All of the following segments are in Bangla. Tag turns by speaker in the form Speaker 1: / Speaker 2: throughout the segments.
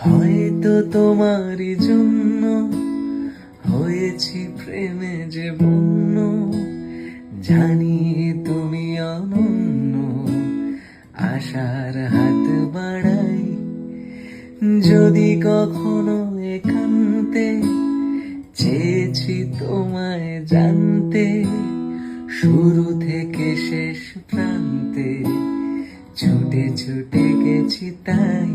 Speaker 1: হয়তো তোমারই জন্য হয়েছি প্রেমে যে বন্য, জানি তুমি অনন্য, আশার হাত বাড়াই। যদি কখনো একান্তে চেয়েছি তোমায় জানতে, শুরু থেকে শেষ প্রান্তে ছুটে ছুটে গেছি তাই।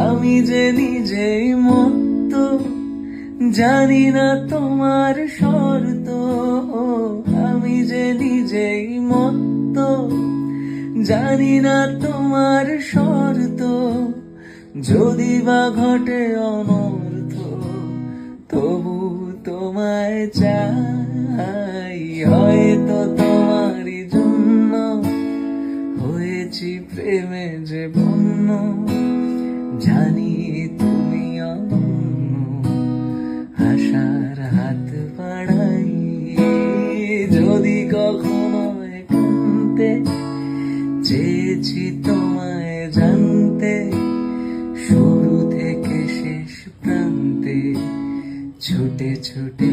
Speaker 1: আমি যে নিজেই মত্ত, জানি না তোমার শর্ত। আমি যে নিজেই মত্ত, জানি না তোমার শর্ত। যদি বা ঘটে অনর্থ, তবু তোমায় চাই। হয়তো তোমারই জন্য হয়েছি প্রেমে যে বন্য, জানি তুমি অনন্য, আশার হাত বাড়াই। যদি কখনো একান্তে চেয়েছি তোমায় জানতে, শুরু থেকে শেষ প্রান্তে ছুটে ছুটে